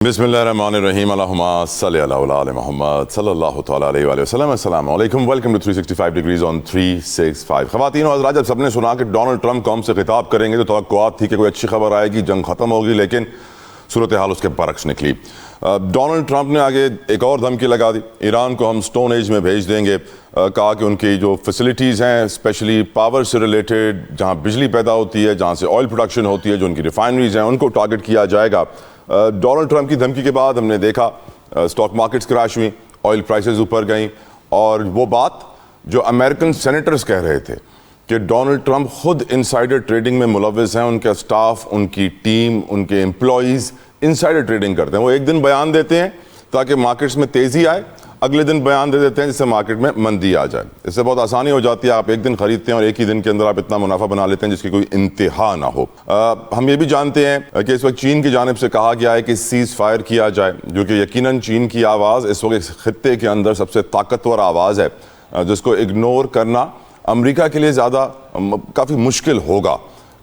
बिस्मिल्लाहिर्रहमानिर्रहीम अल्लाहुम्मा सल्लि अला मुहम्मद सल्लल्लाहु तआला अलैहि वसल्लम। अस्सलामु अलैकुम, वेलकम टू 365 डिग्रीज ऑन 365। ख़वातीन और हज़रात, जब सबने सुना कि डोनाल्ड ट्रंप कौम से खिताब करेंगे तो तवक्कुआत थी कि कोई अच्छी खबर आएगी, जंग ख़त्म होगी, लेकिन सूरत हाल उसके बरक्स निकली। डोनाल्ड ट्रंप ने आगे एक और धमकी लगा दी, ईरान को हम स्टोन एज में भेज देंगे। कहा कि उनकी जो फैसिलिटीज़ हैं, स्पेशली पावर से रिलेटेड, जहाँ बिजली पैदा होती है, जहाँ से ऑयल प्रोडक्शन होती है, जो उनकी रिफाइनरीज हैं, उनको टारगेट किया जाएगा। डोनाल्ड ट्रंप की धमकी के बाद हमने देखा स्टॉक मार्केट्स क्रैश हुई, ऑयल प्राइसेस ऊपर गई, और वो बात जो अमेरिकन सेनेटर्स कह रहे थे कि डोनाल्ड ट्रंप खुद इनसाइडर ट्रेडिंग में मुलव्वस हैं, उनका स्टाफ, उनकी टीम, उनके एम्प्लॉयज़ इनसाइडर ट्रेडिंग करते हैं। वो एक दिन बयान देते हैं ताकि मार्केट्स में तेज़ी आए, अगले दिन बयान दे देते हैं जिससे मार्केट में मंदी आ जाए। इससे बहुत आसानी हो जाती है, आप एक दिन खरीदते हैं और एक ही दिन के अंदर आप इतना मुनाफा बना लेते हैं जिसकी कोई इंतहा ना हो। हम ये भी जानते हैं कि इस वक्त चीन की जानिब से कहा गया है कि सीज़ फायर किया जाए, जो कि यकीनन चीन की आवाज़ इस वक्त इस खित्ते के अंदर सबसे ताकतवर आवाज़ है, जिसको इग्नोर करना अमेरिका के लिए ज़्यादा काफ़ी मुश्किल होगा,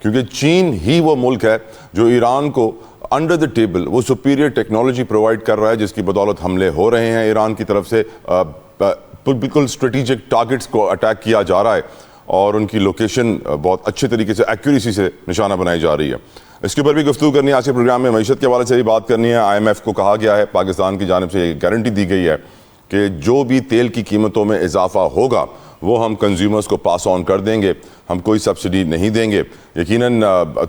क्योंकि चीन ही वो मुल्क है जो ईरान को अंडर द टेबल वो सुपीरियर टेक्नोलॉजी प्रोवाइड कर रहा है, जिसकी बदौलत हमले हो रहे हैं ईरान की तरफ से। बिल्कुल स्ट्रेटेजिक टारगेट्स को अटैक किया जा रहा है और उनकी लोकेशन बहुत अच्छे तरीके से एक्यूरेसी से निशाना बनाई जा रही है। इसके ऊपर भी गुफ्तगू करनी है आज के प्रोग्राम में। मईशत के हवाले से भी बात करनी है। IMF को कहा गया है, पाकिस्तान की जानिब से गारंटी दी गई है कि जो भी तेल की कीमतों में इजाफा होगा वो हम कंज्यूमर्स को पास ऑन कर देंगे, हम कोई सब्सिडी नहीं देंगे। यकीनन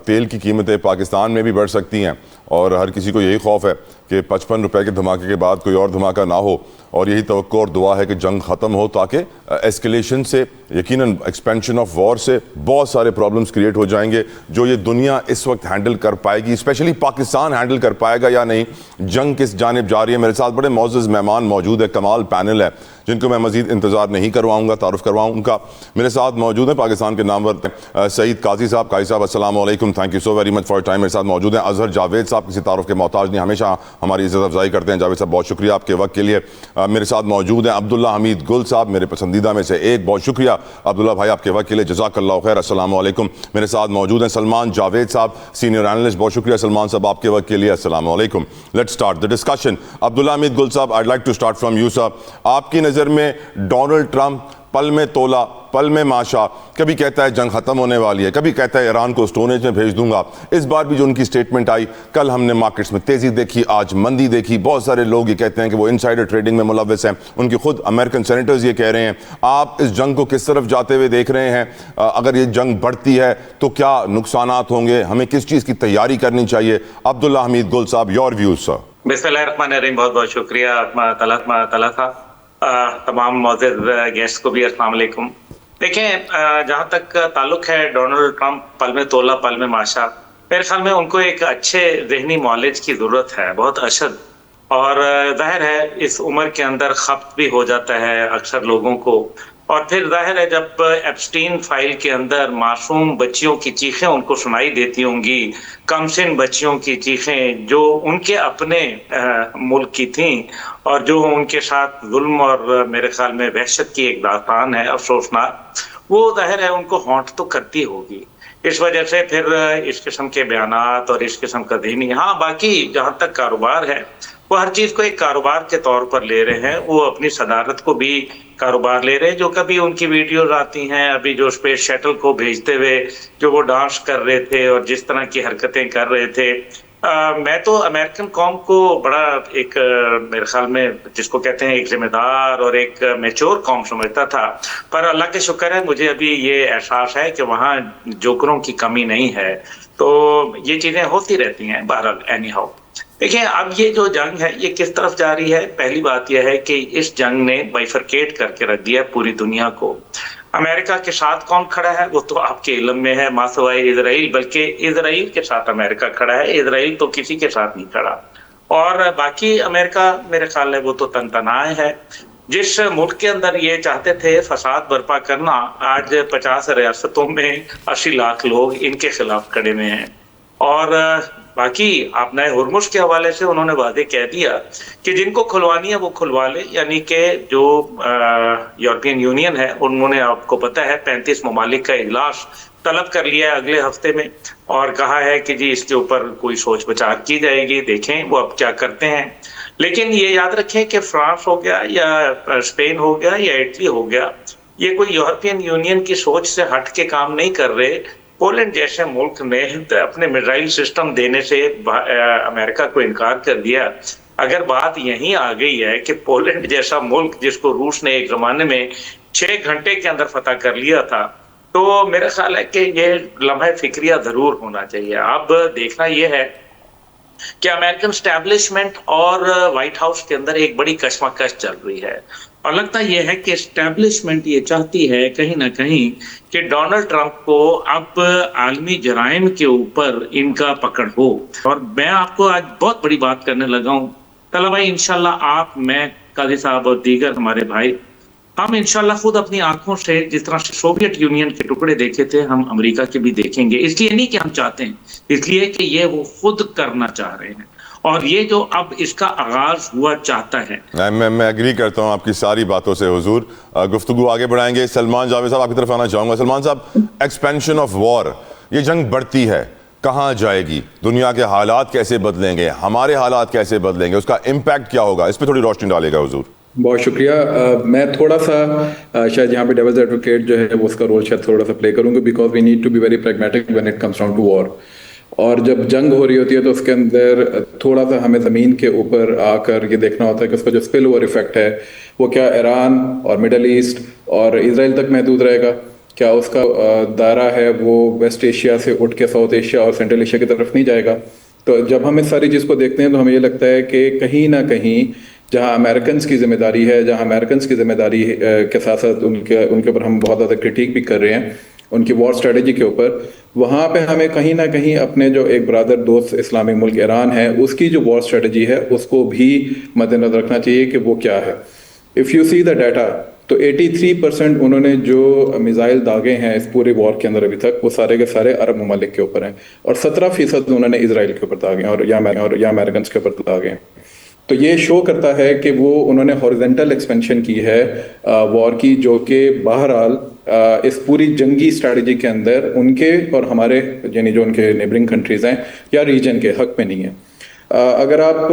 तेल की कीमतें पाकिस्तान में भी बढ़ सकती हैं और हर किसी को यही खौफ है कि 55 रुपए के धमाके के बाद कोई और धमाका ना हो, और यही तवक्को और दुआ है कि जंग ख़त्म हो, ताकि एस्केलेशन से, यकीनन एक्सपेंशन ऑफ वॉर से बहुत सारे प्रॉब्लम्स क्रिएट हो जाएंगे जो ये दुनिया इस वक्त हैंडल कर पाएगी, स्पेशली पाकिस्तान हैंडल कर पाएगा या नहीं। जंग किस जानिब जा रही है। मेरे साथ बड़े मौजूद मेहमान मौजूद है, कमाल पैनल है, जिनको मैं मजीद इंतजार नहीं करवाऊंगा, तारुफ करवाऊंगा। मेरे साथ मौजूद है पाकिस्तान के नामवर सईद काजी साहब। काजी साहब अस्सलाम वालेकुम, thank you so very much for time. मेरे साथ मौजूद हैं अजहर जावेद साहब, किसी तारुफ के मोहताज नहीं, हमेशा हमारी इज्जत अफजाई करते हैं। जावेद साहब बहुत शुक्रिया आपके वक्त के लिए। मेरे साथ मौजूद हैं अब्दुल्ला हमीद गुल साहब, मेरे पसंदीदा में से एक, बहुत शुक्रिया अब्दुल्ला भाई आपके वक्त के लिए, जज़ाकल्लाहु खैर, अस्सलाम वालेकुम। मेरे साथ मौजूद हैं सलमान जावेद साहब, सीनियर एनालिस्ट, बहुत शुक्रिया सलमान साहब आपके वक्त के लिए, अस्सलाम वालेकुम। Let's start the discussion. Abdullah Hamid Gul sahab, I like to start from you sir. आपकी नज़र में डोनाल्ड ट्रंप पल में तोला पल में माशा, कभी कहता है जंग खत्म होने वाली है, कभी कहता है ईरान को स्टोनेज में भेज दूंगा। इस बार भी जो उनकी स्टेटमेंट आई, कल हमने मार्केट्स में तेजी देखी, आज मंदी देखी। बहुत सारे लोग ये कहते हैं कि वो इनसाइडर ट्रेडिंग में मुलव्वस हैं, उनके खुद अमेरिकन सेनेटर्स ये कह रहे हैं। आप इस जंग को किस तरफ जाते हुए देख रहे हैं? अगर ये जंग बढ़ती है तो क्या नुकसानात होंगे, हमें किस चीज़ की तैयारी करनी चाहिए? अब्दुल्ला हमीद गुल साहब, योर व्यूज सर। बिस्मिल्लाहिर्रहमानिर्रहीम, बहुत बहुत शुक्रिया तलत तमाम मौजूद गेस्ट को भी अस्सलाम वालेकुम। देखें, जहाँ तक ताल्लुक है डोनाल्ड ट्रंप पल में तोला पल में माशा, मेरे ख्याल में उनको एक अच्छे जहनी मॉलेज की ज़रूरत है, बहुत अशद। और जाहिर है इस उम्र के अंदर खप्त भी हो जाता है अक्सर लोगों को। और फिर जाहिर है जब एप्स्टीन फाइल के अंदर मासूम बच्चियों की चीखें उनको सुनाई देती होंगी, कमसिन बच्चियों की चीखें जो उनके अपने मुल्क की थीं और जो उनके साथ जुल्म और मेरे ख्याल में वहशत की एक दास्तान है अफसोसनाक, वो जाहिर है उनको हॉन्ट तो करती होगी। इस वजह से फिर इस किस्म के बयानात और इस किस्म का ज़हनी, हाँ बाकी जहाँ तक कारोबार है वो हर चीज़ को एक कारोबार के तौर पर ले रहे हैं, वो अपनी सदारत को भी कारोबार ले रहे हैं। जो कभी उनकी वीडियोस आती हैं, अभी जो स्पेस शटल को भेजते हुए जो वो डांस कर रहे थे और जिस तरह की हरकतें कर रहे थे, मैं तो अमेरिकन कौम को बड़ा एक मेरे ख्याल में जिसको कहते हैं एक जिम्मेदार और एक मैच्योर कौम समझता था। पर अल्लाह के शुक्र है मुझे अभी ये एहसास है कि वहाँ जोकरों की कमी नहीं है। तो ये चीज़ें होती रहती हैं बहरहाल। एनी हाउ, देखिए अब ये जो जंग है ये किस तरफ जा रही है। पहली बात यह है कि इस जंग ने बाइफरकेट करके रख दिया पूरी दुनिया को। अमेरिका के साथ कौन खड़ा है वो तो आपके इल्म में है, मासवाए इजराइल, बल्कि इजराइल के साथ अमेरिका खड़ा है, इजराइल तो किसी के साथ नहीं खड़ा। और बाकी अमेरिका मेरे ख्याल है वो तो तनतनाए है। जिस मुल्क के अंदर ये चाहते थे फसाद बर्पा करना, आज 50 रियासतों में 80 लाख लोग इनके खिलाफ खड़े हुए हैं। और बाकी आपने हुर्मुज़ के हवाले से उन्होंने वादे कह दिया कि जिनको खुलवानी है वो खुलवा ले, यानी कि जो यूरोपियन यूनियन है उन्होंने, आपको पता है 35 ममालिक का इजलास तलब कर लिया है अगले हफ्ते में और कहा है कि जी इसके ऊपर कोई सोच विचार की जाएगी, देखें वो अब क्या करते हैं। लेकिन ये याद रखें कि फ्रांस हो गया या स्पेन हो गया या इटली हो गया, ये कोई यूरोपियन यूनियन की सोच से हट के काम नहीं कर रहे। पोलैंड जैसे मुल्क ने अपने मिसाइल सिस्टम देने से अमेरिका को इनकार कर दिया। अगर बात यहीं आ गई है कि पोलैंड जैसा मुल्क जिसको रूस ने एक जमाने में 6 घंटे के अंदर फतह कर लिया था, तो मेरा ख्याल है कि ये लम्हा फिक्रिया जरूर होना चाहिए। अब देखना यह है कि अमेरिकन स्टैब्लिशमेंट और व्हाइट हाउस के अंदर एक बड़ी कशमकश चल रही है और लगता यह है कि स्टैब्लिशमेंट ये चाहती है कहीं ना कहीं कि डोनाल्ड ट्रंप को अब आलमी जराइम के ऊपर इनका पकड़ हो। और मैं आपको आज बहुत बड़ी बात करने लगा हूं तला भाई, इंशाल्लाह आप, मैं, काजी साहब और दीगर हमारे भाई, हम इंशाल्लाह खुद अपनी आंखों से जिस तरह से सोवियत यूनियन के टुकड़े देखे थे, हम अमेरिका के भी देखेंगे। इसलिए नहीं कि हम चाहते हैं, इसलिए कि ये वो खुद करना चाह रहे हैं और ये जो अब इसका आगाज हुआ चाहता है। मैं एग्री करता हूँ आपकी सारी बातों से हुजूर। गुफ्तगू आगे बढ़ाएंगे। सलमान जावेद साहब आपकी तरफ आना चाहूँगा। सलमान साहब, एक्सपेंशन ऑफ वॉर, ये जंग बढ़ती है, कहाँ जाएगी, दुनिया के हालात कैसे बदलेंगे, हमारे हालात कैसे बदलेंगे, उसका इम्पैक्ट क्या होगा, इस पर थोड़ी रोशनी डालेगा हुजूर। बहुत शुक्रिया। मैं थोड़ा सा शायद यहाँ पे डेविल्स एडवोकेट जो है वो उसका रोल शायद थोड़ा सा प्ले करूँगा, because we need to be very pragmatic when it comes down to war. और जब जंग हो रही होती है तो उसके अंदर थोड़ा सा हमें ज़मीन के ऊपर आकर ये देखना होता है कि उसका जो स्पिल ओवर इफेक्ट है वो क्या ईरान और मिडल ईस्ट और इसराइल तक महदूद रहेगा, क्या उसका दायरा है वो वेस्ट एशिया से उठ के साउथ एशिया और सेंट्रल एशिया की तरफ नहीं जाएगा। तो जब हम इस सारी चीज़ को देखते हैं तो हमें ये लगता है कि कहीं ना कहीं जहाँ अमेरिकन की जिम्मेदारी है, जहाँ अमेरिकन की जिम्मेदारी के साथ साथ उनके ऊपर हम बहुत ज़्यादा क्रिटिक भी कर रहे हैं उनकी वॉर स्ट्रेटजी के ऊपर, वहाँ पे हमें कहीं ना कहीं अपने जो एक ब्रदर दोस्त इस्लामिक मुल्क ईरान है उसकी जो वॉर स्ट्रेटजी है उसको भी मद्देनजर रखना चाहिए कि वो क्या है। If you see the data तो 83% उन्होंने जो मिसाइल दागे हैं इस पूरे वॉर के अंदर अभी तक वो सारे के सारे अरब ममालिक के ऊपर हैं और 17% उन्होंने इसराइल के ऊपर दागे हैं और या अमेरिकन के ऊपर दागे हैं। तो ये शो करता है कि वो उन्होंने हॉरिजेंटल एक्सपेंशन की है वॉर की, जो कि बहरहाल इस पूरी जंगी स्ट्रेटजी के अंदर उनके और हमारे यानी जो उनके नेबरिंग कंट्रीज हैं या रीजन के हक में नहीं है। अगर आप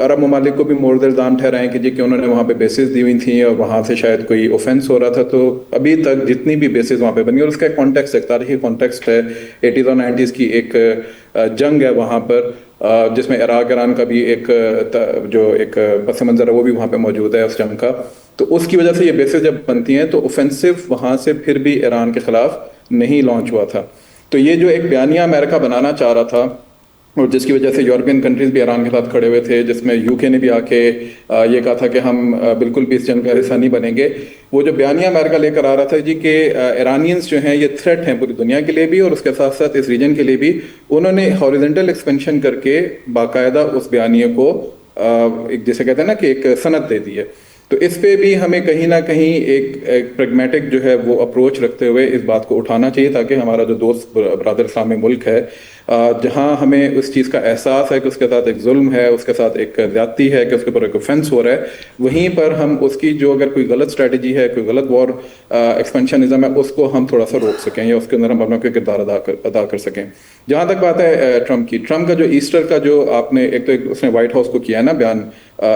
अरब ममालिक को भी मोर्द इल्ज़ाम ठहराएं कि जी कि उन्होंने वहाँ पे बेसिस दी हुई थी और वहाँ से शायद कोई ऑफेंस हो रहा था, तो अभी तक जितनी भी बेसिस वहाँ पे बनी और उसका एक कॉन्टेक्स्ट, एक तारीखी कॉन्टेक्स्ट है, 80s और 90s की एक जंग है वहाँ पर जिसमें इराक ईरान का भी एक जो एक पस मंज़र है वो भी वहाँ पे मौजूद है उस जंग का। तो उसकी वजह से ये बेसिस जब बनती हैं तो ऑफेंसिव वहाँ से फिर भी ईरान के ख़िलाफ़ नहीं लॉन्च हुआ था। तो ये जो एक बयानिया अमेरिका बनाना चाह रहा था और जिसकी वजह से यूरोपियन कंट्रीज़ भी ईरान के साथ खड़े हुए थे, जिसमें यूके ने भी आके ये कहा था कि हम बिल्कुल भी इस जंग का हिस्सा नहीं बनेंगे, वो जो बयानिया अमेरिका लेकर आ रहा था जी कि ईरानियंस जो हैं ये थ्रेट हैं पूरी दुनिया के लिए भी और उसके साथ साथ इस रीजन के लिए भी, उन्होंने हॉरिजेंटल एक्सपेंशन करके बाकायदा उस बयानिए को एक जैसे कहते हैं ना कि एक सनद दे दी है। तो इस पे भी हमें कहीं ना कहीं एक प्रैग्मेटिक जो है वो अप्रोच रखते हुए इस बात को उठाना चाहिए ताकि हमारा जो दोस्त ब्रदर इस्लामिक मुल्क है जहाँ हमें उस चीज़ का एहसास है कि उसके साथ एक जुल्म है, उसके साथ एक ज़्यादती है, कि उसके ऊपर एक ऑफेंस हो रहा है, वहीं पर हम उसकी जो अगर कोई गलत स्ट्रेटजी है, कोई गलत वॉर एक्सपेंशनिज्म है, उसको हम थोड़ा सा रोक सकें या उसके अंदर हम अपना कोई किरदार अदा कर सकें। जहाँ तक बात है ट्रम्प का जो ईस्टर का जो आपने एक उसने व्हाइट हाउस को किया है ना बयान,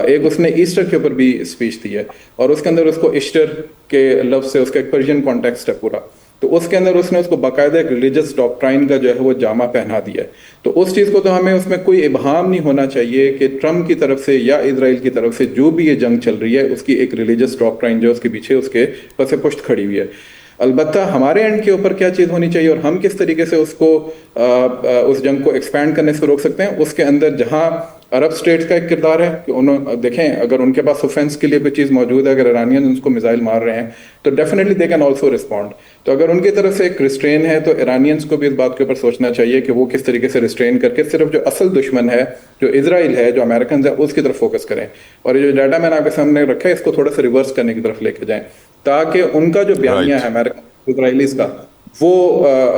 एक उसने ईस्टर के ऊपर भी स्पीच दी है और उसके अंदर उसको ईस्टर के लफ्ज़ से उसका एक पर्शियन कॉन्टेक्स्ट है पूरा, तो उसके अंदर उसने उसको बाकायदा एक रिलीजियस डॉक्ट्राइन का जो है वो जामा पहना दिया है। तो उस चीज़ को तो हमें उसमें कोई इबहाम नहीं होना चाहिए कि ट्रम्प की तरफ से या इजराइल की तरफ से जो भी ये जंग चल रही है उसकी एक रिलीजियस डॉक्ट्राइन जो उसके पीछे उसके पसे पुश्त खड़ी हुई है। अलबत्ता हमारे एंड के ऊपर क्या चीज़ होनी चाहिए और हम किस तरीके से उसको उस जंग को एक्सपैंड करने से रोक सकते हैं, उसके अंदर जहाँ अरब स्टेट्स का एक किरदार है कि उन्होंने देखें अगर उनके पास ऑफेंस के लिए कोई चीज़ मौजूद है, अगर ईरानियन उनको मिसाइल मार रहे हैं तो definitely they can also respond. तो अगर उनकी तरफ से एक रिस्ट्रेन है तो ईरानियंस को भी इस बात के ऊपर सोचना चाहिए कि वो किस तरीके से रिस्ट्रेन करके सिर्फ जो असल दुश्मन है जो इजराइल है, जो अमेरिकन है, उसकी तरफ फोकस करें और ये जो डाटा मैंने आपके सामने रखा है इसको थोड़ा सा रिवर्स करने की तरफ लेके जाएं ताकि उनका जो बयानिया है अमेरिकन इजराइलीज का वो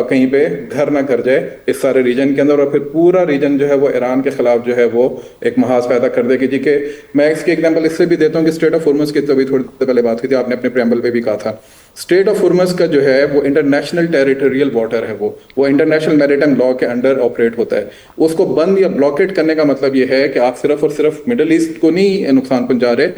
कहीं पे घर ना कर जाए इस सारे रीजन के अंदर और फिर पूरा रीजन जो है वो ईरान के खिलाफ जो है वो एक महाज पैदा कर देगी। जी कि मैं इसकी एग्जांपल इससे भी देता हूँ कि स्ट्रेट ऑफ हॉर्मुज़ की तो अभी थोड़ी देर पहले बात की थी, आपने अपने प्रेम्बल पे भी कहा था स्टेट ऑफ हुर्मुज़ का जो है वो इंटरनेशनल टेरिटोरियल वाटर है, वो इंटरनेशनल मैरीटाइम लॉ के अंडर ऑपरेट होता है। उसको बंद या ब्लॉकेट करने का मतलब ये है कि आप सिर्फ और सिर्फ मिडिल ईस्ट को नहीं नुकसान पहुंचा रहे,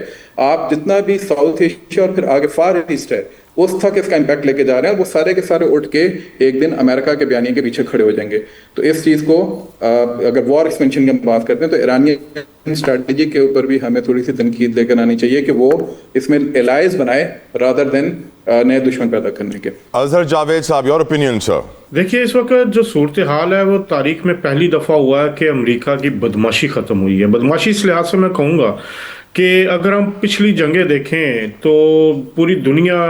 आप जितना भी साउथ एशिया और फिर आगे फार ईस्ट है उस तक इसका इम्पैक्ट लेके जा रहे हैं। वो सारे के सारे उठ के एक दिन अमेरिका के बयानिए के पीछे खड़े हो जाएंगे। तो इस चीज़ को अगर वॉर एक्सपेंशन की हम बात करते हैं तो ईरानियन स्ट्रैटेजी के ऊपर भी हमें थोड़ी सी तनकीद लेकर आनी चाहिए कि वो इसमें एलाइज बनाए रादर देन नए दुश्मन पैदा करने के। अजहर जावेद साहब, योर ओपिनियन सर। देखिए, इस वक्त जो सूरत हाल है वो तारीख में पहली दफ़ा हुआ है कि अमेरिका की बदमाशी ख़त्म हुई है। बदमाशी इस लिहाज से मैं कहूँगा कि अगर हम पिछली जंगें देखें तो पूरी दुनिया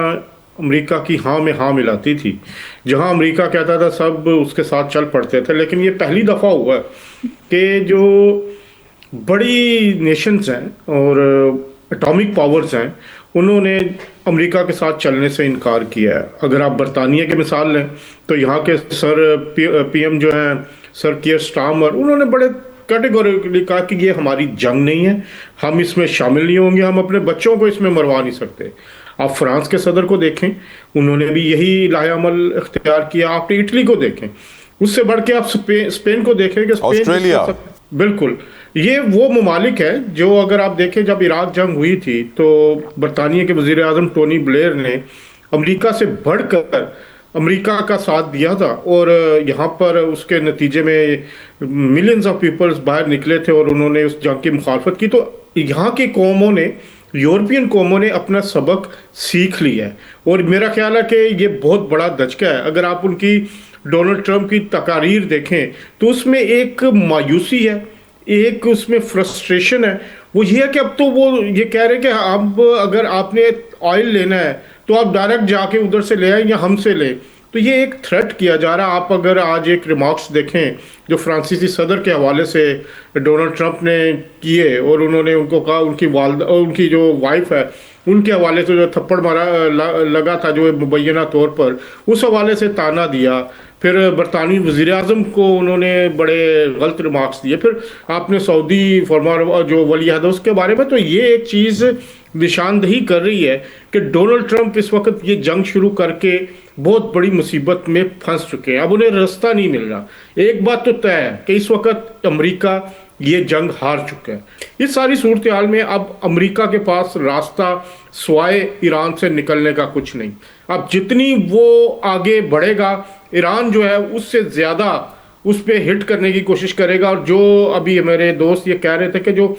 अमेरिका की हाँ में हाँ मिलाती थी। जहाँ अमेरिका कहता था सब उसके साथ चल पड़ते थे। लेकिन ये पहली दफ़ा हुआ है कि जो बड़ी नेशंस हैं और एटॉमिक पावर्स हैं उन्होंने अमेरिका के साथ चलने से इनकार किया है। अगर आप बरतानिया की मिसाल लें तो यहाँ के पीएम जो हैं सर कियर स्टारमर, उन्होंने बड़े कैटेगोरिकली कहा कि ये हमारी जंग नहीं है, हम इसमें शामिल नहीं होंगे, हम अपने बच्चों को इसमें मरवा नहीं सकते। आप फ्रांस के सदर को देखें, उन्होंने भी यही लाहेअमल इख्तियार किया। आप इटली को देखें, उससे बढ़ के आप स्पेन को देखें कि ऑस्ट्रेलिया, बिल्कुल ये वो ममालिक है जो अगर आप देखें जब इराक जंग हुई थी तो बरतानिया के वज़ीर आज़म टोनी ब्लेयर ने अमेरिका से बढ़कर अमेरिका का साथ दिया था और यहाँ पर उसके नतीजे में मिलियंस ऑफ पीपल्स बाहर निकले थे और उन्होंने उस जंग की मुखालफत की। तो यहाँ की कौमों ने, यूरोपियन कौमों ने अपना सबक सीख लिया है और मेरा ख्याल है कि ये बहुत बड़ा दचका है। अगर आप उनकी डोनाल्ड ट्रंप की तकारीर देखें तो उसमें एक मायूसी है, एक उसमें फ्रस्ट्रेशन है। वो ये है कि अब तो वो ये कह रहे हैं कि अब अगर आपने ऑयल लेना है तो आप डायरेक्ट जाके उधर से ले आए या हमसे ले। तो ये एक थ्रेट किया जा रहा है। आप अगर आज एक रिमार्क्स देखें जो फ्रांसीसी सदर के हवाले से डोनाल्ड ट्रंप ने किए और उन्होंने उनको कहा, उनकी वालदा और उनकी जो वाइफ है उनके हवाले से जो थप्पड़ मारा लगा था जो मुबैना तौर पर, उस हवाले से ताना दिया। फिर बरतानवी वज़ीर आज़म को उन्होंने बड़े गलत रिमार्क्स दिए। फिर आपने सऊदी फॉर्मर जो वली अहद उसके बारे में, तो ये एक चीज़ निशानदही कर रही है कि डोनाल्ड ट्रंप इस वक्त ये जंग शुरू करके बहुत बड़ी मुसीबत में फंस चुके हैं। अब उन्हें रास्ता नहीं मिल रहा। एक बात तो तय है कि इस वक्त अमेरिका ये जंग हार चुका है। इस सारी सूरत हाल में अब अमेरिका के पास रास्ता स्वाए ईरान से निकलने का कुछ नहीं। अब जितनी वो आगे बढ़ेगा, ईरान जो है उससे ज़्यादा उस पर हिट करने की कोशिश करेगा। और जो अभी मेरे दोस्त ये कह रहे थे कि जो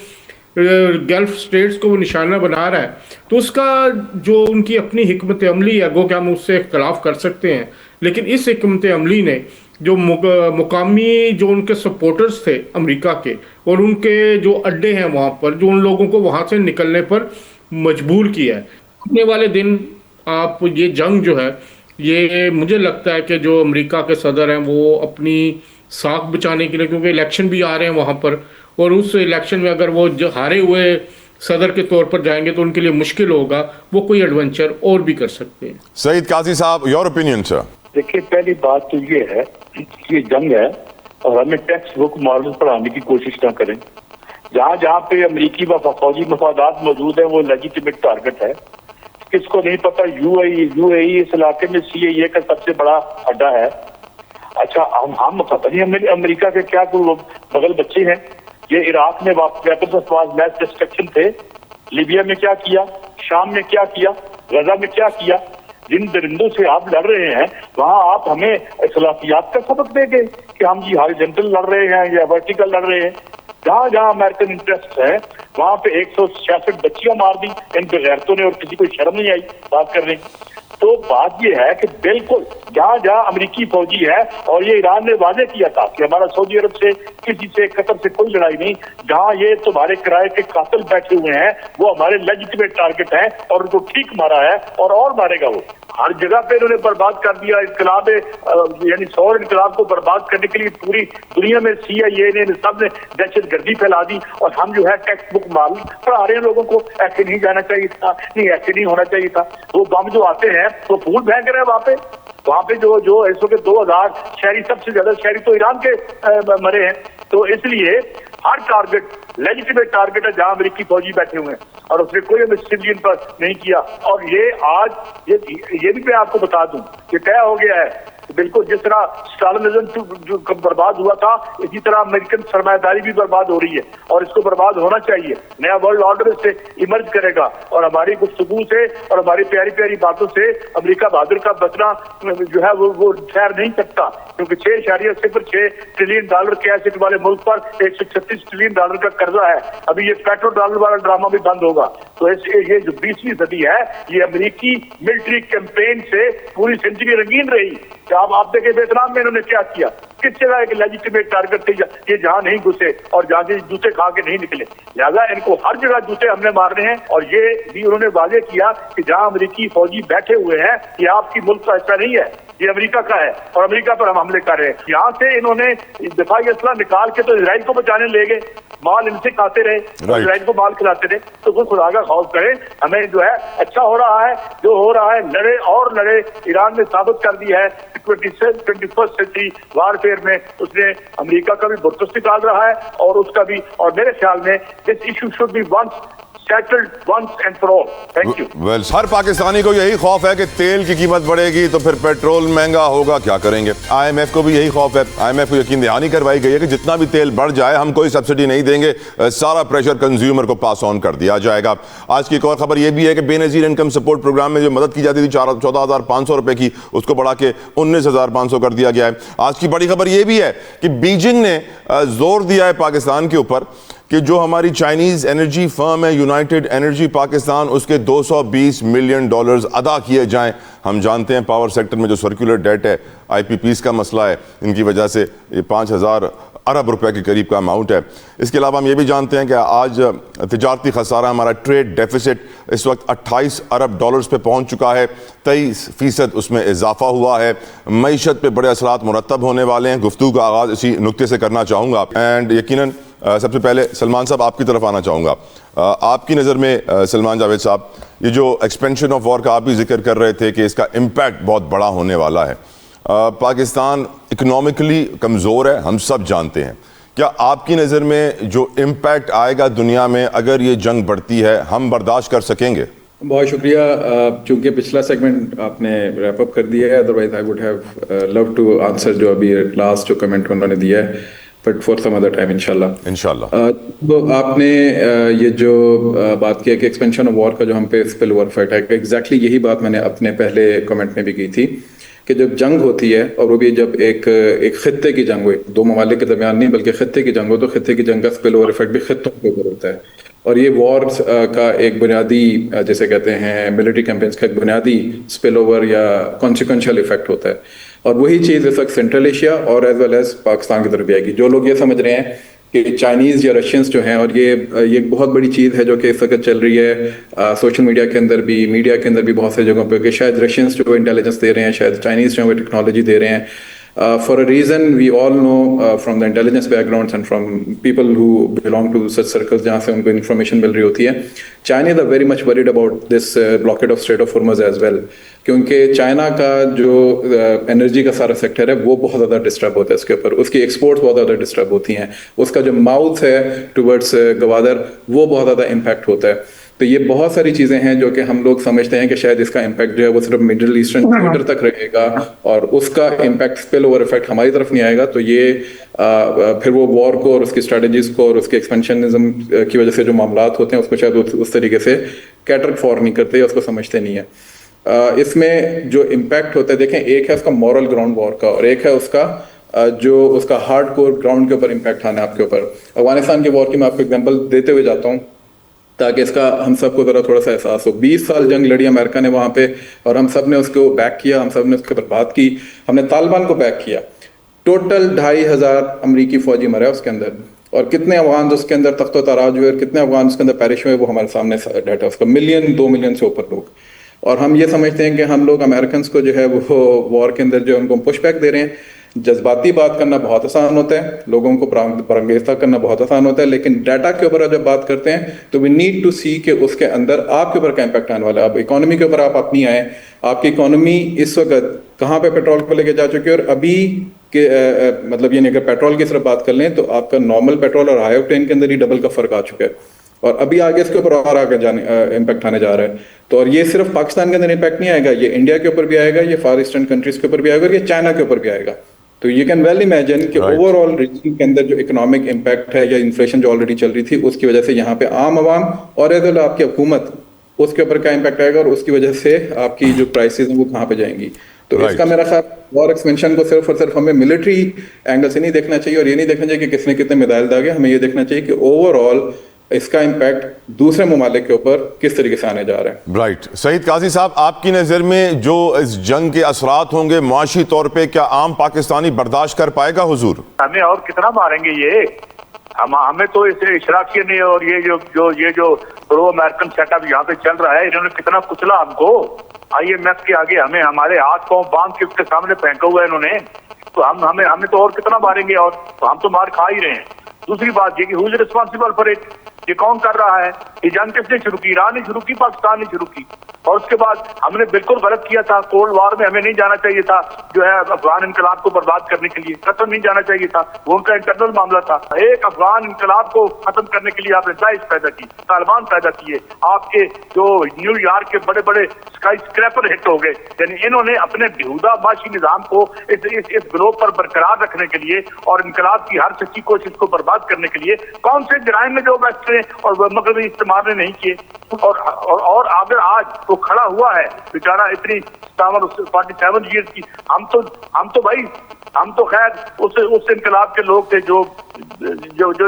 गल्फ स्टेट्स को वो निशाना बना रहा है, तो उसका जो उनकी अपनी हिकमत अमली है, गो कि हम उससे इख्तलाफ कर सकते हैं, लेकिन इस हिकमत अमली ने जो मुकामी जो उनके सपोर्टर्स थे अमेरिका के और उनके जो अड्डे हैं वहाँ पर, जो उन लोगों को वहाँ से निकलने पर मजबूर किया है। आने वाले दिन आप ये जंग जो है, ये मुझे लगता है कि जो अमेरिका के सदर हैं वो अपनी साख बचाने के लिए, क्योंकि इलेक्शन भी आ रहे हैं वहाँ पर, और उस इलेक्शन में अगर वो हारे हुए सदर के तौर पर जाएंगे तो उनके लिए मुश्किल होगा, वो कोई एडवेंचर और भी कर सकते हैं। सईद काजी साहब, योर ओपिनियन सर। देखिए, पहली बात तो ये है कि ये जंग है और हमें टेक्स्ट बुक मॉडल पढ़ाने की कोशिश ना करें। जहाँ जहाँ पे अमेरिकी व फौजी मफादात मौजूद है वो लेजिटिमेट टारगेट है। किसको नहीं पता यूएई इस इलाके में सीएए का सबसे बड़ा अड्डा है। अच्छा, हम पता नहीं हमें अमेरिका के क्या बगल बच्चे हैं। ये इराक में वेपन्स ऑफ मास डिस्ट्रक्शन थे, लीबिया में क्या किया, शाम में क्या किया, गजा में क्या किया। जिन दरिंदों से आप लड़ रहे हैं वहां आप हमें इखलाकियात का सबक देंगे कि हम जी हॉरिजॉन्टल लड़ रहे हैं या वर्टिकल लड़ रहे हैं। जहाँ जहाँ अमेरिकन इंटरेस्ट है वहां पे 166 बच्चियां मार दी इन बेगैरतों ने और किसी को शर्म नहीं आई बात करने की। तो बात यह है कि बिल्कुल जहाँ जहाँ अमेरिकी फौजी है, और ये ईरान ने वादे किया था कि हमारा सऊदी अरब से, किसी से, कतर से कोई लड़ाई नहीं। जहाँ ये तुम्हारे किराए के कातिल बैठे हुए हैं वो हमारे लेजिटिमेट टारगेट हैं और उनको ठीक मारा है और मारेगा वो। हर जगह पे इन्होंने बर्बाद कर दिया। इनकलाब यानी सौर इनकलाब को बर्बाद करने के लिए पूरी दुनिया में सीआईए ने सब ने दहशत गर्दी फैला दी और हम जो है टेक्स्ट बुक माल पढ़ा रहे हैं लोगों को। ऐसे नहीं जाना चाहिए था, नहीं ऐसे नहीं होना चाहिए था। वो बम जो आते हैं वो फूल फेंक रहे हैं वहाँ पे जो इस वक्त 2000 शहरी, सबसे ज्यादा शहरी तो ईरान के मरे हैं। तो इसलिए हर टारगेट लेजिटिमेट टारगेट है जहां अमेरिकी फौजी बैठे हुए हैं और उसने कोई हमें सिविलियन पर नहीं किया। और ये आज ये भी मैं आपको बता दूं कि तय हो गया है बिल्कुल जिस तरह स्टालिनिज्म जो बर्बाद हुआ था इसी तरह अमेरिकन सरमायादारी भी बर्बाद हो रही है और इसको बर्बाद होना चाहिए। नया वर्ल्ड ऑर्डर से इमर्ज करेगा और हमारी गुफ्तगू से और हमारी प्यारी प्यारी बातों से अमेरिका बहादुर का बचना जो है वो ठहर नहीं सकता, क्योंकि 6.06 ट्रिलियन डॉलर के एसेट वाले मुल्क पर 136 ट्रिलियन डॉलर का कर्जा है। अभी ये पेट्रो डॉलर वाला ड्रामा भी बंद होगा। तो ये जो 20वीं सदी है ये अमेरिकी मिलिट्री कैंपेन से पूरी जिंदगी रंगीन रही। अब आप देखें वियतनाम में इन्होंने क्या किया, किस तरह एक लेजिटिमेट टारगेट थे ये जहां नहीं घुसे और जहां से जूते खा के नहीं निकले। लिहाजा इनको हर जगह जूते हमने मारने हैं और ये भी उन्होंने वादे किया कि जहां अमेरिकी फौजी बैठे हुए हैं ये आपकी मुल्क का हिस्सा नहीं है, ये अमेरिका का है और अमेरिका पर हम हमले कर रहे हैं। यहाँ से इन्होंने दिफाई असला निकाल के तो इजराइल को बचाने ले गए, माल इनसे खाते रहे, इजराइल को माल खिलाते रहे। तो कोई खुदा का खौफ करे, हमें जो है अच्छा हो रहा है, जो हो रहा है लड़े और लड़े। ईरान ने साबित कर दिया है 21st सेंचुरी वारफेयर में उसने अमेरिका का भी बुरतस निकाल रहा है और उसका भी। और मेरे ख्याल में this issue should be once settled once and for all. Thank you. Well, हर पाकिस्तानी को यही खौफ है कि तेल की कीमत बढ़ेगी तो फिर पेट्रोल महंगा होगा, क्या करेंगे। IMF को भी यही खौफ है। IMF को यकीन दहानी करवाई गई है कि जितना भी तेल बढ़ जाए हम कोई सब्सिडी नहीं देंगे, सारा प्रेशर कंज्यूमर को पास ऑन कर दिया जाएगा। आज की एक और खबर यह भी है कि बेनजीर इनकम सपोर्ट प्रोग्राम में जो मदद की जाती थी 14,500 रुपए की, उसको बढ़ा के 19,500 कर दिया गया है। आज की बड़ी खबर यह भी है कि बीजिंग ने जोर दिया है पाकिस्तान के ऊपर कि जो हमारी चाइनीज एनर्जी फर्म है यूनाइटेड एनर्जी पाकिस्तान, उसके 220 मिलियन डॉलर्स अदा किए जाएं। हम जानते हैं पावर सेक्टर में जो सर्कुलर डेट है, IPPs का मसला है, इनकी वजह से ये 5,000 अरब रुपए के करीब का अमाउंट है। इसके अलावा हम ये भी जानते हैं कि आज तिजारती खसारा, हमारा ट्रेड डेफिसिट इस वक्त 28 अरब डॉलर्स पे पहुंच चुका है, 23% उसमें इजाफा हुआ है। मईशत पे बड़े असरात मुरतब होने वाले हैं। गुफ्तगू का आगाज़ इसी नुक्ते से करना चाहूँगा एंड यकीनन सबसे पहले सलमान साहब आपकी तरफ आना चाहूँगा। आपकी नज़र में सलमान जावेद साहब, ये जो एक्सपेंशन ऑफ वॉर का आप भी जिक्र कर रहे थे कि इसका इम्पैक्ट बहुत बड़ा होने वाला है। पाकिस्तान इकोनॉमिकली कमज़ोर है, हम सब जानते हैं। क्या आपकी नज़र में जो इम्पैक्ट आएगा दुनिया में अगर ये जंग बढ़ती है, हम बर्दाश्त कर सकेंगे? बहुत शुक्रिया। चूंकि पिछला सेगमेंट आपने रैप अप कर दिया है, otherwise I would have love to answer जो अभी लास्ट जो कमेंट उन्होंने दिया है, but for some other time इंशाल्लाह। तो आपने ये जो बात की है कि एक्सपेंशन ऑफ वॉर का जो हम पे स्पिल ओवर इफेक्ट है, एग्जैक्टली यही बात मैंने अपने पहले कमेंट में भी की थी कि जब जंग होती है और वो भी जब एक खित्ते की जंग हो, दो ममालिक के दरमियान नहीं बल्कि खित्ते की जंग हो, तो खित्ते की जंग का स्पिल ओवर इफेक्ट भी खित्तों के ऊपर होता है। और ये वॉर का एक बुनियादी जैसे कहते हैं मिलिट्री कैंपेन्स का एक बुनियादी स्पिल ओवर या कॉन्सिक्वेंशियल इफेक्ट होता है। और वही चीज़ इस वक्त सेंट्रल एशिया और एज वेल एज पाकिस्तान की तरफ भी आएगी। जो लोग ये समझ रहे हैं कि चाइनीज़ या रशियंस जो हैं, और ये बहुत बड़ी चीज़ है जो कि इस वक्त चल रही है सोशल मीडिया के अंदर भी, मीडिया के अंदर भी बहुत सारी जगहों पे, कि शायद रशियंस जो इंटेलिजेंस दे रहे हैं, शायद चाइनीज़ जो है टेक्नोलॉजी दे रहे हैं। For a reason we all know from the intelligence backgrounds and from people who belong to such circles जहाँ से उनको information मिल रही होती है, Chinese are very much worried about this blockade of Strait of Hormuz as well, क्योंकि China का जो energy का सारा सेक्टर है वो बहुत ज़्यादा डिस्टर्ब होता है इसके ऊपर, उसकी एक्सपोर्ट्स बहुत ज़्यादा डिस्टर्ब होती हैं, उसका जो माउथ है टुवर्ड्स गवादर वो बहुत ज़्यादा इम्पैक्ट होता है। तो ये बहुत सारी चीज़ें हैं जो कि हम लोग समझते हैं कि शायद इसका इम्पैक्ट जो है वो सिर्फ मिडिल ईस्टर्न ट्रेडर तक रहेगा और उसका इम्पैक्ट स्पिल ओवर इफेक्ट हमारी तरफ नहीं आएगा। तो ये फिर वो वॉर को और उसकी स्ट्रेटजीज को और उसके एक्सपेंशनिज्म की वजह से जो मामलात होते हैं उसको शायद उस तरीके से कैटर फॉर नहीं करते या उसको समझते नहीं है। इसमें जो इम्पैक्ट होता है, देखें, एक है उसका मॉरल ग्राउंड वॉर का और एक है उसका जो उसका हार्ड कोर ग्राउंड के ऊपर इम्पैक्ट आना है आपके ऊपर। अफगानिस्तान के वॉर की मैं आपको एग्जाम्पल देते हुए जाता हूँ ताकि इसका हम सबको ज़रा थोड़ा सा एहसास हो। 20 साल जंग लड़ी अमेरिका ने वहाँ पे और हम सब ने उसको बैक किया, हम सब ने उसके ऊपर बात की, हमने तालिबान को बैक किया। टोटल 2,500 अमरीकी फौजी मरे उसके अंदर, और कितने अफगान उसके अंदर तख्तो ताराज हुए और कितने अफगान उसके अंदर पैरिश हुए वो हमारे सामने डाटा, उसका 2 मिलियन से ऊपर लोग। और हम ये समझते हैं कि हम लोग अमेरिकन को जो है वो वॉर के अंदर जो उनको पुश बैक दे रहे हैं। जज्बाती बात करना बहुत आसान होता है, लोगों को बरंगेज़ा करना बहुत आसान होता है, लेकिन डाटा के ऊपर जब बात करते हैं तो वी नीड टू सी कि उसके अंदर आपके ऊपर क्या इम्पैक्ट आने वाला है। अब इकोनॉमी के ऊपर आप अपनी आए, आपकी इकोनॉमी इस वक्त कहाँ पे पेट्रोल को लेके जा चुकी है और अभी कि मतलब ये नहीं, अगर पेट्रोल की सिर्फ बात कर लें तो आपका नॉर्मल पेट्रोल और हाई ऑक्टेन के अंदर ही डबल का फर्क आ चुका है, और अभी आगे इसके ऊपर और आगे जाने इम्पैक्ट आने जा रहा है। तो और ये सिर्फ पाकिस्तान के अंदर इम्पैक्ट नहीं आएगा, ये इंडिया के ऊपर भी आएगा, ये फार ईस्टर्न कंट्रीज के ऊपर भी आएगा, और ये चाइना के ऊपर भी आएगा। तो यू कैन वेल इमेजिन कि ओवरऑल रीजन के अंदर जो इकोनॉमिक इम्पैक्ट है या इन्फ्लेशन जो ऑलरेडी चल रही थी उसकी वजह से यहाँ पे आम आवाम और आपकी हुकूमत उसके ऊपर क्या इम्पैक्ट आएगा, और उसकी वजह से आपकी जो प्राइसेस हैं वो कहाँ पे जाएंगी। तो इसका मेरा ख्याल वॉर एक्सपेंशन को सिर्फ और सिर्फ हमें मिलिट्री एंगल से नहीं देखना चाहिए, और ये नहीं देखना चाहिए कि किसने कितने मिसाइल दागे। हमें ये देखना चाहिए कि ओवरऑल इसका इम्पैक्ट दूसरे ममालिक के ऊपर किस तरीके से आने जा रहे हैं। राइट। सईद काजी साहब, आपकी नज़र में जो इस जंग के असरात होंगे मुआशी तौर पे, क्या आम पाकिस्तानी बर्दाश्त कर पाएगा हुजूर? हमें और कितना मारेंगे ये, हमें तो इसे इशराकियत ने और ये जो प्रो अमेरिकन सेटअप यहाँ पे चल रहा है, इन्होंने कितना कुचला हमको। IMF के आगे हमें हमारे हाथ पांव बांध के उसके सामने फेंका हुआ है इन्होंने, तो हमें तो और कितना मारेंगे, और तो हम तो मार खा ही रहे हैं। दूसरी बात ये कि who is responsible for it, ये कौन कर रहा है? ये जंग किसने शुरू की? ईरान ने शुरू की, पाकिस्तान ने शुरू की। और उसके बाद हमने बिल्कुल गलत किया था, कोल्ड वॉर में हमें नहीं जाना चाहिए था, जो है अफगान इनकलाब को बर्बाद करने के लिए कतल नहीं जाना चाहिए था, वो उनका इंटरनल मामला था। एक अफगान इनकलाब को खत्म करने के लिए आपने दाइश पैदा की, तालिबान पैदा किए, आपके जो न्यूयॉर्क के बड़े बड़े स्काई स्क्रैपर हिट हो गए। यानी इन्होंने अपने बेहुदा माशी निजाम को इस ग्लोब पर बरकरार रखने के लिए और इनकलाब की हर सच्ची कोशिश को बर्बाद करने के लिए कौन से जराइम में जो बैठे और मगरबी इस्तेमाल ने नहीं किए। और अगर आज वो खड़ा हुआ है बेचारा इतनी 47 ईयर्स की, हम तो खैर उस इनकलाब के लोग थे जो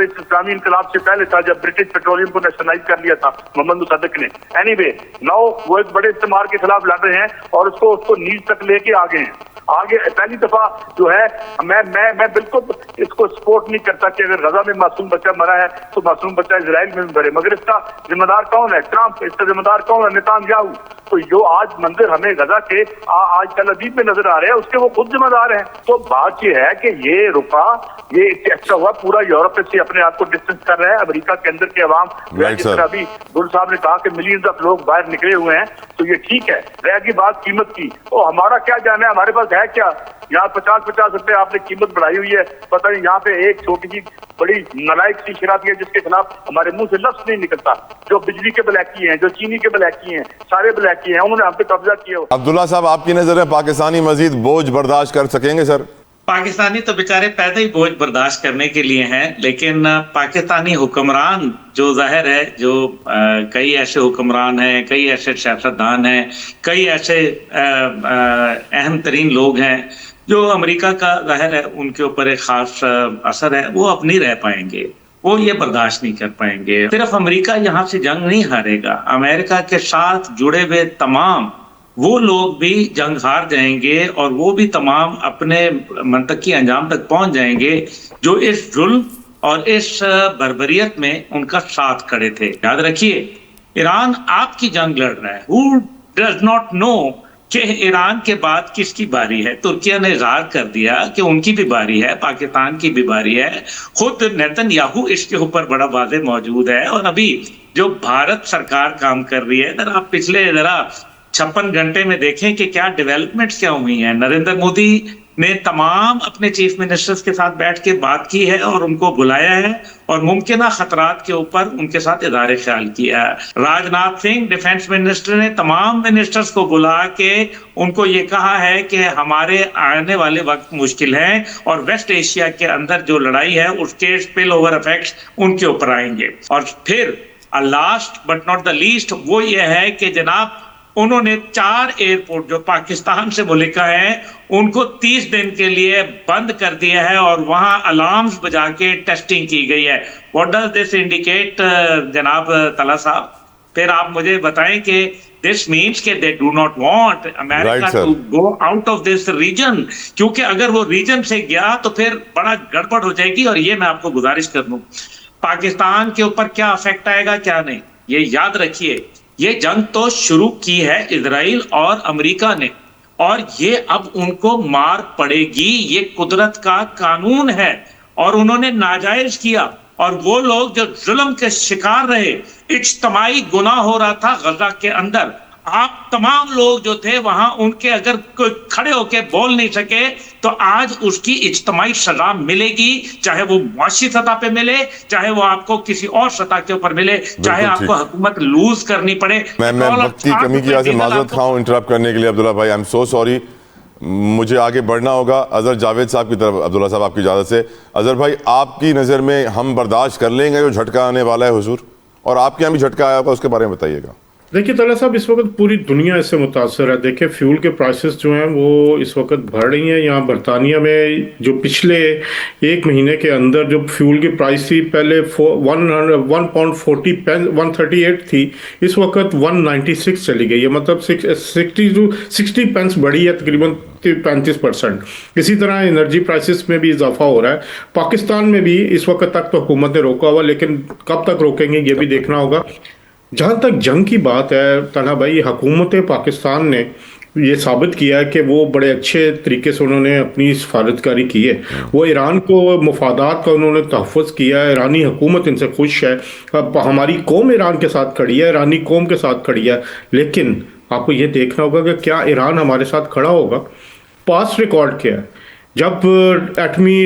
इस इस्लामी इनकलाब से पहले था, जब ब्रिटिश पेट्रोलियम को नेशनलाइज कर लिया था मोहम्मद मुसद्दिक ने। एनीवे नाउ वो एक बड़े इस्तेमाल के खिलाफ लड़ रहे हैं और उसको नीच तक लेके आगे हैं। आगे पहली दफा जो है मैं बिल्कुल इसको सपोर्ट नहीं करता कि अगर गजा में मासूम बच्चा मरा है तो मासूम बच्चा इजराइल में मरे, मगर इसका जिम्मेदार कौन है? ट्रंप। इसका जिम्मेदार कौन है? नेतान्याहू। तो जो आज मंदिर हमें गजा के आज तल अवीव में नजर आ रहे हैं उसके वो खुद जिम्मेदार हैं। तो बात ये है कि ये रुका, ये इससे अच्छा हुआ पूरा यूरोप से अपने आप को डिस्टेंस कर रहा है। अमेरिका के अंदर के अवाम, जिस तरह अभी बुल साहब ने कहा कि मिलियंस ऑफ लोग बाहर निकले हुए हैं, तो ये ठीक है। रहेगी बात कीमत की, तो हमारा क्या जाना है, हमारे पास है क्या? यहाँ 50-50 रुपए आपने कीमत बढ़ाई हुई है, पता नहीं यहाँ पे एक छोटी सी बड़ी नालायक सी शराबी है जिसके खिलाफ हमारे मुंह से लफ्ज नहीं निकलता। जो बिजली के ब्लैकी हैं, जो चीनी के ब्लैकी हैं, सारे ब्लैकी हैं, उन्होंने हम पे कब्जा किया। अब्दुल्ला साहब, आपकी नजर में पाकिस्तानी मजीद बोझ बर्दाश्त कर सकेंगे सर? पाकिस्तानी तो बेचारे पैदा ही बोझ बर्दाश्त करने के लिए हैं, लेकिन पाकिस्तानी हुक्मरान जो जाहिर है, जो कई ऐसे हुक्मरान हैं, कई ऐसे सियासतदान हैं, कई ऐसे अहम तरीन लोग हैं जो अमेरिका का जाहिर है उनके ऊपर एक खास असर है, वो अब नहीं रह पाएंगे, वो ये बर्दाश्त नहीं कर पाएंगे। सिर्फ अमेरिका यहाँ से जंग नहीं हारेगा, अमेरिका के साथ जुड़े हुए तमाम वो लोग भी जंग हार जाएंगे और वो भी तमाम अपने मंतकी अंजाम तक पहुंच जाएंगे जो इस जुल्म और इस बर्बरियत में उनका साथ खड़े थे। याद रखिए, ईरान आपकी जंग लड़ रहा है। Who does not know कि ईरान के बाद किसकी बारी है? तुर्किया ने इजहार कर दिया कि उनकी भी बारी है, पाकिस्तान की भी बारी है। खुद नेतन्याहू इसके ऊपर बड़ा वाज़ेह मौजूद है। और अभी जो भारत सरकार काम कर रही है, अगर आप पिछले 56 घंटे में देखें कि क्या डेवलपमेंट्स क्या हुई हैं। नरेंद्र मोदी ने तमाम अपने चीफ मिनिस्टर्स के साथ बैठ के बात की है और उनको बुलाया है और मुमकिन खतरात के ऊपर उनके साथ इज़हार ख्याल किया है। राजनाथ सिंह डिफेंस मिनिस्टर ने तमाम मिनिस्टर्स को बुला के उनको ये कहा है कि हमारे आने वाले वक्त मुश्किल है और वेस्ट एशिया के अंदर जो लड़ाई है उसके स्पिल ओवर इफेक्ट्स उनके ऊपर आएंगे। और फिर last but not the least वो ये है कि जनाब उन्होंने 4 एयरपोर्ट जो पाकिस्तान से मुल्का है उनको 30 दिन के लिए बंद कर दिया है और वहां अलार्म्स बजा के टेस्टिंग की गई है। व्हाट डज दिस इंडिकेट जनाब तला साहब? फिर आप मुझे बताएं कि दिस मीन्स के they do not want America to go out of this region, क्योंकि अगर वो रीजन से गया तो फिर बड़ा गड़बड़ हो जाएगी। और ये मैं आपको गुजारिश कर दूं, पाकिस्तान के ऊपर क्या इफेक्ट आएगा क्या नहीं, ये याद रखिए। ये जंग तो शुरू की है इजराइल और अमेरिका ने और ये अब उनको मार पड़ेगी, ये कुदरत का कानून है और उन्होंने नाजायज किया। और वो लोग जो जुल्म के शिकार रहे, इज्तमाई गुनाह हो रहा था गजा के अंदर, आप तमाम लोग जो थे वहां उनके अगर खड़े होकर बोल नहीं सके तो आज उसकी इज्तिमाई सजा मिलेगी, चाहे वो मुआशी सतह पे मिले, चाहे वो आपको किसी और सतह के ऊपर मिले, चाहे आपको हुकूमत लूज करनी पड़े। मैं वक्त की कमी की वजह से माजरत खाऊं इंटरप्ट करने के लिए अब्दुल्ला भाई, आई एम सो सॉरी। मुझे आगे बढ़ना होगा। अजहर जावेद साहब की तरफ, अब्दुल्ला साहब आपकी इजाज़त से। अजहर भाई, आपकी नज़र में हम बर्दाश्त कर लेंगे जो झटका आने वाला है हुजूर, और आपके यहाँ भी झटका आया होगा, उसके बारे में बताइएगा। देखिए तला साहब, इस वक्त पूरी दुनिया इससे मुतासर है। देखिए फ्यूल के प्राइसेस जो हैं वो इस वक्त बढ़ रही हैं। यहाँ बरतानिया में जो पिछले एक महीने के अंदर जो फ्यूल की प्राइस थी, पहले 1.40 थी, इस वक्त 196 चली गई है। मतलब 60 पेंस बढ़ी है, तकरीबन 35%। इसी तरह एनर्जी प्राइसेस में भी इजाफा हो रहा है। पाकिस्तान में भी इस वक्त तक तो हुकूमत ने रोका हुआ, लेकिन कब तक रोकेंगे ये भी देखना होगा। जहाँ तक जंग की बात है तन्हा भाई, हुकूमत पाकिस्तान ने ये साबित किया है कि वो बड़े अच्छे तरीके से उन्होंने अपनी सफारतकारी की है। वो ईरान को मफादात का उन्होंने तहफ़्फ़ुज़ किया है। ईरानी हुकूमत इनसे खुश है। अब हमारी कौम ईरान के साथ खड़ी है, ईरानी कौम के साथ खड़ी है। लेकिन आपको ये देखना होगा कि क्या ईरान हमारे साथ खड़ा होगा। पास्ट रिकॉर्ड क्या है? जब एटमी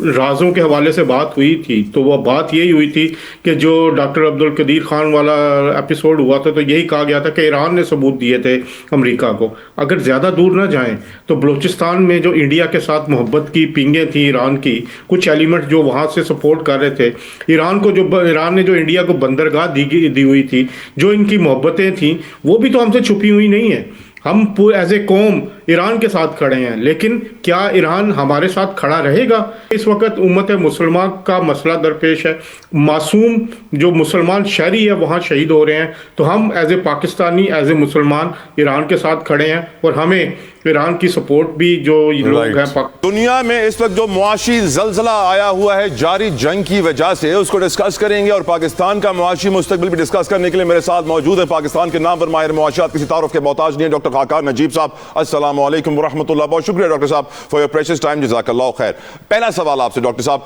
राजों के हवाले से बात हुई थी तो वह बात यही हुई थी कि जो डॉक्टर अब्दुल कदीर खान वाला एपिसोड हुआ था तो यही कहा गया था कि ईरान ने सबूत दिए थे अमेरिका को। अगर ज़्यादा दूर ना जाएं तो बलूचिस्तान में जो इंडिया के साथ मोहब्बत की पिंगें थी ईरान की, कुछ एलिमेंट जो वहाँ से सपोर्ट कर रहे थे ईरान को, जो ईरान ने जो इंडिया को बंदरगाह दी हुई थी, जो इनकी मोहब्बतें थी, वो भी तो हमसे छुपी हुई नहीं है। हम एज ए कौम ईरान के साथ खड़े हैं, लेकिन क्या ईरान हमारे साथ खड़ा रहेगा? इस वक्त उम्मत मुसलमान का मसला दरपेश है। मासूम जो मुसलमान शहरी है वहाँ शहीद हो रहे हैं, तो हम as a Pakistani, as a मुसलमान ईरान के साथ खड़े हैं और हमें ईरान की सपोर्ट भी जो लोग हैं। दुनिया में इस वक्त जो मुआशी जलजला आया हुआ है जारी जंग की वजह से, उसको डिस्कस करेंगे और पाकिस्तान का मुआशी मुस्तकबिल भी डिस्कस करने के लिए मेरे साथ मौजूद है पाकिस्तान के नाम पर माहिर मुआशियात, किसी तारुफ के मोहताज नहीं है, डॉक्टर खाकार नजीब साहब। अस्सलाम वालेकुम वरहमतुल्लाह। बहुत शुक्रिया डॉक्टर साहब फॉर योर प्रेशियस टाइम, जज़ाकल्लाह खैर। पहला सवाल आपसे डॉक्टर साहब,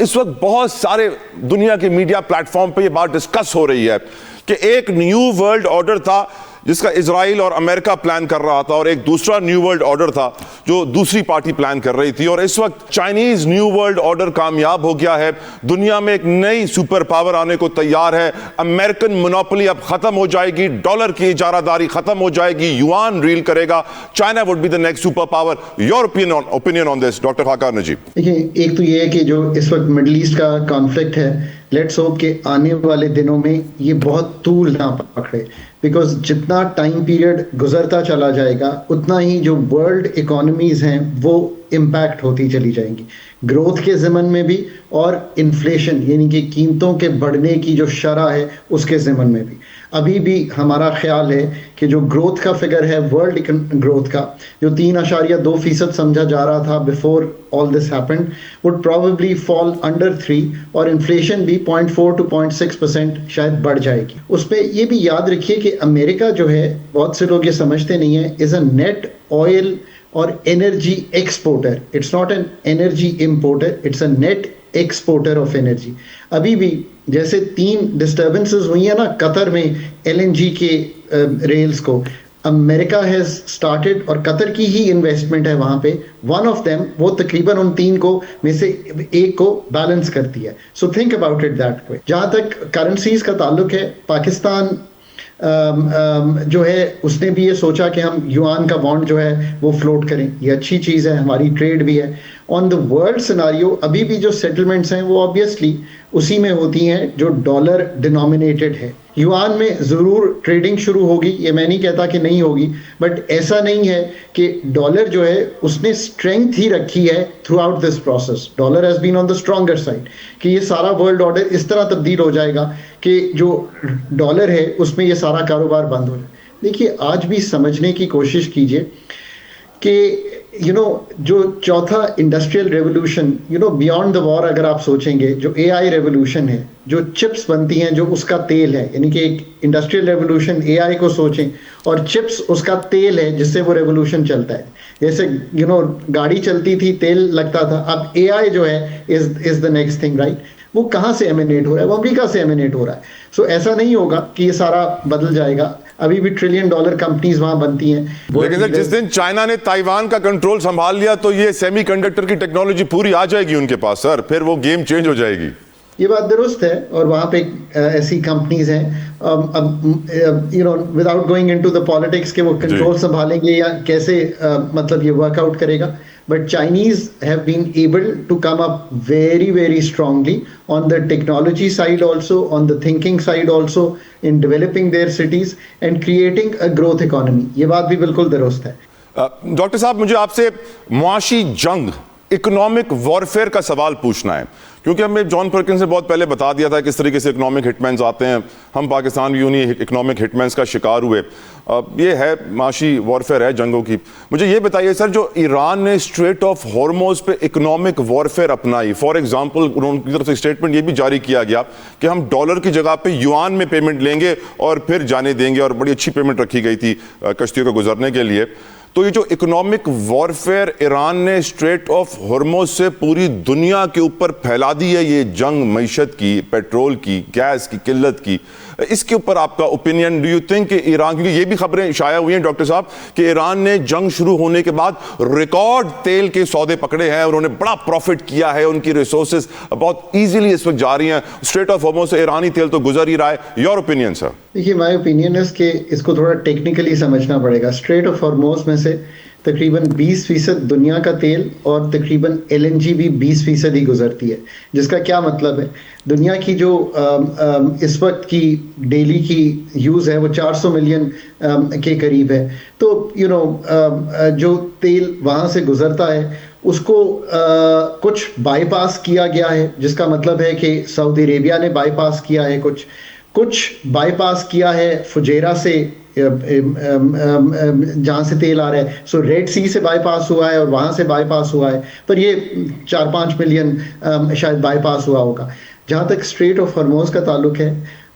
इस वक्त बहुत सारे दुनिया के मीडिया प्लेटफॉर्म पर यह बात डिस्कस हो रही है कि एक न्यू वर्ल्ड ऑर्डर था जिसका इजराइल और अमेरिका प्लान कर रहा था, और एक दूसरा न्यू वर्ल्ड ऑर्डर था जो दूसरी पार्टी प्लान कर रही थी, और इस वक्त चाइनीज न्यू वर्ल्ड ऑर्डर कामयाब हो गया है। दुनिया में एक नई सुपर पावर आने को तैयार है। अमेरिकन मोनोपोली अब खत्म हो जाएगी, डॉलर की इजारादारी खत्म हो जाएगी, युआन रील करेगा, China would be the next super power. Your opinion on this doctor Khaqan Najeeb? देखिए, एक तो ये है कि जो इस वक्त मिडल ईस्ट का कॉन्फ्लिक्ट है, लेट्स होप कि आने वाले दिनों में ये बहुत तूल ना पकड़े, बिकॉज जितना टाइम पीरियड गुजरता चला जाएगा उतना ही जो वर्ल्ड इकोनॉमीज हैं वो इम्पैक्ट होती चली जाएंगी, ग्रोथ के ज़मन में भी और इन्फ्लेशन यानी कि कीमतों के बढ़ने की जो शरह है उसके ज़मन में भी। अभी भी हमारा ख्याल है कि जो ग्रोथ का फिगर है वर्ल्ड ग्रोथ का, जो 3.2% समझा जा रहा था before all this happened, would probably fall under 3, और इन्फ्लेशन भी 0.4 to 0.6% शायद बढ़ जाएगी। उस पर ये भी याद रखिए कि अमेरिका जो है, बहुत से लोग ये समझते नहीं है, इज़ अ नेट ऑयल और energy exporter. It's not an energy importer, it's a net exporter of energy. अभी भी जैसे 3 डिस्टर्बेंसेस हुई है ना कतर में LNG के रेल्स को, अमेरिका हैज़ स्टार्टेड, और कतर की ही इन्वेस्टमेंट है वहाँ पे, वन ऑफ देम, वो तकरीबन उन 3 को में से एक को बैलेंस करती है। So think about it that way. जहाँ तक करेंसीज का ताल्लुक है, पाकिस्तान जो है उसने भी ये सोचा कि हम युआन का बॉन्ड जो है वो फ्लोट करें। ये अच्छी चीज़ है, हमारी ट्रेड भी है। ऑन द वर्ल्ड सिनारियो अभी भी जो सेटलमेंट्स हैं वो ऑब्वियसली उसी में होती हैं जो डॉलर डिनोमिनेटेड है। युआन में ज़रूर ट्रेडिंग शुरू होगी, ये मैं नहीं कहता कि नहीं होगी, बट ऐसा नहीं है कि डॉलर जो है उसने स्ट्रेंथ ही रखी है throughout this process. Dollar has been on the stronger side, कि ये सारा वर्ल्ड ऑर्डर इस तरह तब्दील हो जाएगा कि जो डॉलर है उसमें ये सारा कारोबार बंद हो जाए। देखिए, आज भी समझने की कोशिश कीजिए कि जो चौथा industrial revolution, beyond the war अगर आप सोचेंगे, जो AI रेवोल्यूशन है, जो चिप्स बनती हैं, जो उसका तेल है, यानी कि एक इंडस्ट्रियल रेवोल्यूशन AI को सोचें और चिप्स उसका तेल है जिससे वो रेवोल्यूशन चलता है। जैसे गाड़ी चलती थी, तेल लगता था, अब AI जो है is the next thing, right? वो कहाँ से एमिनेट हो रहा है? वो अमेरिका से एमिनेट हो रहा है। सो ऐसा नहीं होगा कि ये सारा बदल जाएगा। अभी भी $1 ट्रिलियन कंपनीज वहां बनती हैं। लेकिन सर जिस दिन चाइना ने ताइवान का कंट्रोल संभाल लिया तो ये सेमीकंडक्टर की टेक्नोलॉजी पूरी आ जाएगी उनके पास सर, फिर वो गेम चेंज हो जाएगी। ये बात दुरुस्त है, और वहाँ पे ऐसी कंपनीज हैं, without going into the politics के वो कंट्रोल संभालेंगे या कैसे मतलब ये वर्कआउट करेगा, but Chinese have been able to come up very very strongly on the technology side also, on the thinking side also, in developing their cities and creating a growth economy. ये बात भी बिल्कुल दुरुस्त है। Doctor साहब मुझे आपसे मुआशी जंग, इकोनॉमिक वॉरफेयर का सवाल पूछना है, क्योंकि हमें जॉन पर्किंस ने बहुत पहले बता दिया था किस तरीके से इकोनॉमिक हिटमैन्स आते हैं। हम पाकिस्तान भी उन्हीं इकोनॉमिक हिटमैन्स का शिकार हुए। ये है माशी वॉरफेयर है जंगों की। मुझे ये बताइए सर, जो ईरान ने स्ट्रेट ऑफ हॉर्मोज पे इकोनॉमिक वॉरफेयर अपनाई, फॉर एग्जांपल उनकी तरफ से स्टेटमेंट ये भी जारी किया गया कि हम डॉलर की जगह पे युआन में पेमेंट लेंगे और फिर जाने देंगे, और बड़ी अच्छी पेमेंट रखी गई थी कश्तियों को गुजरने के लिए। तो ये जो इकोनॉमिक वॉरफेयर ईरान ने स्ट्रेट ऑफ हॉर्मोज से पूरी दुनिया के ऊपर फैला दी है, ये जंग मईशत की, पेट्रोल की, गैस की किल्लत की, इसके ऊपर आपका ओपिनियन? डू यू थिंक कि ईरान, क्योंकि ये भी खबरें शाया हुई हैं डॉक्टर साहब कि ईरान ने जंग शुरू होने के बाद रिकॉर्ड तेल के सौदे पकड़े हैं, उन्होंने बड़ा प्रॉफिट किया है, उनकी रिसोर्सेज बहुत इजीली इस वक्त जा रही हैं, स्ट्रेट ऑफ हॉर्मोज से ईरानी तेल तो गुजर ही रहा है। Your opinion sir? देखिए, माय ओपिनियन है कि इसको थोड़ा टेक्निकली समझना पड़ेगा। स्ट्रेट ऑफ हॉर्मोज में से तकरीबन 20% दुनिया का तेल और तकरीबन LNG भी 20% ही गुजरती है, जिसका क्या मतलब है, दुनिया की जो इस वक्त की डेली की यूज़ है वो 400 मिलियन के करीब है। तो जो तेल वहाँ से गुजरता है उसको कुछ बाईपास किया गया है, जिसका मतलब है कि सऊदी अरेबिया ने बाईपास किया है, कुछ बाईपास किया है फुजेरा से, जहाँ से तेल आ रहा है। सो रेड सी से बाईपास हुआ है और वहाँ से बाईपास हुआ है, पर ये 4-5 मिलियन शायद बाईपास हुआ होगा। जहाँ तक स्ट्रेट ऑफ हॉर्मोज का ताल्लुक है,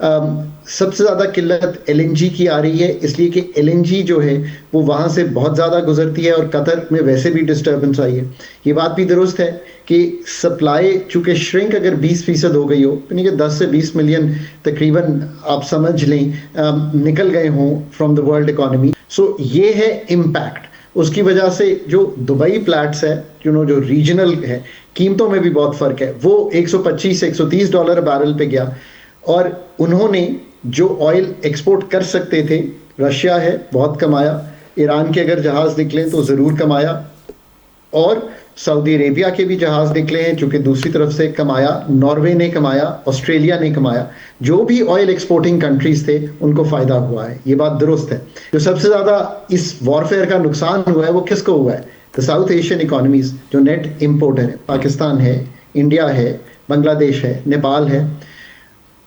सबसे ज़्यादा किल्लत LNG की आ रही है, इसलिए कि LNG जो है वो वहाँ से बहुत ज़्यादा गुजरती है और कतर में वैसे भी डिस्टर्बेंस आई है। ये बात भी दुरुस्त है कि सप्लाई चूँकि श्रिंक अगर 20% हो गई हो, यानी कि 10 से 20 मिलियन तकरीबन आप समझ लें निकल गए हों फ्रॉम द वर्ल्ड इकोनॉमी। सो ये है इम्पैक्ट। उसकी वजह से जो दुबई प्लैट्स है, जो रीजनल है, कीमतों में भी बहुत फ़र्क है। वो $125-130 बैरल पे गया, और उन्होंने जो ऑयल एक्सपोर्ट कर सकते थे, रशिया है बहुत कमाया, ईरान के अगर जहाज़ निकले तो ज़रूर कमाया, और सऊदी अरेबिया के भी जहाज़ निकले हैं चूँकि दूसरी तरफ से कमाया, नॉर्वे ने कमाया, ऑस्ट्रेलिया ने कमाया। जो भी ऑयल एक्सपोर्टिंग कंट्रीज़ थे उनको फ़ायदा हुआ है, ये बात दुरुस्त है। जो सबसे ज़्यादा इस वॉरफेयर का नुकसान हुआ है वो किसको हुआ है? द साउथ एशियन इकोनॉमीज़ जो नेट इम्पोर्टर है, पाकिस्तान है, इंडिया है, बांग्लादेश है, नेपाल है,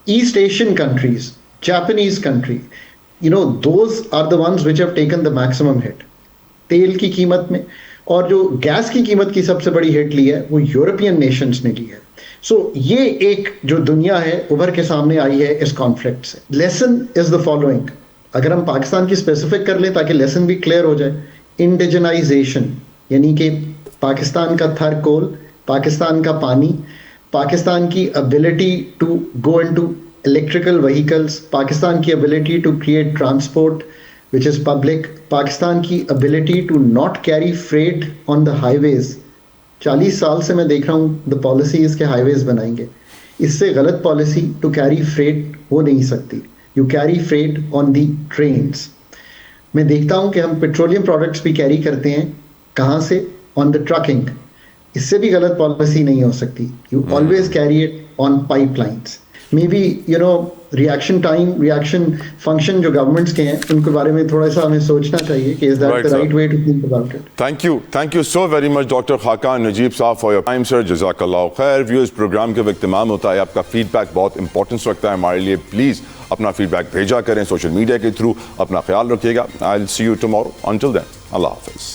East Asian countries, Japanese country, those are the ones which have taken the maximum hit तेल की कीमत में, और जो गैस की कीमत की सबसे बड़ी हिट ली है वो यूरोपियन नेशंस ने ली है। सो ये एक जो दुनिया है उभर के सामने आई है इस कॉन्फ्लिक्ट से। लेसन इज द फॉलोइंग, अगर हम पाकिस्तान की स्पेसिफिक कर लें ताकि लेसन भी क्लियर हो जाए। इंडिजनाइजेशन, यानी कि पाकिस्तान का थर कोल, पाकिस्तान का पानी, पाकिस्तान की ability to go into electrical vehicles, Pakistan की ability to create transport which is public, Pakistan की ability to not carry freight on the highways. 40 साल से मैं देख रहा हूँ द पॉलिसीज़ के हाईवेज बनाएंगे, इससे गलत पॉलिसी टू कैरी फ्रेट हो नहीं सकती। You carry freight on the trains. मैं देखता हूँ कि हम पेट्रोलियम प्रोडक्ट्स भी कैरी करते हैं, कहाँ से? On the trucking. इससे भी गलत पॉलिसी नहीं हो सकती। You always carry it on pipelines. Maybe reaction time, reaction function जो गवर्नमेंट्स के हैं उनके बारे में थोड़ा सा हमें सोचना चाहिए कि is that the right way to think about it. Thank you so very much doctor Khaqan Najeeb sahab for your time sir, जज़ाकल्लाह खैर। व्यूअर्स, प्रोग्राम के वक्त तमाम होता है, आपका फीडबैक बहुत इंपॉर्टेंस रखता है हमारे लिए। प्लीज़ अपना फीडबैक भेजा करें सोशल मीडिया के थ्रू। अपना ख्याल रखिएगा। I will see you tomorrow. Until then, अल्लाह हाफिज़।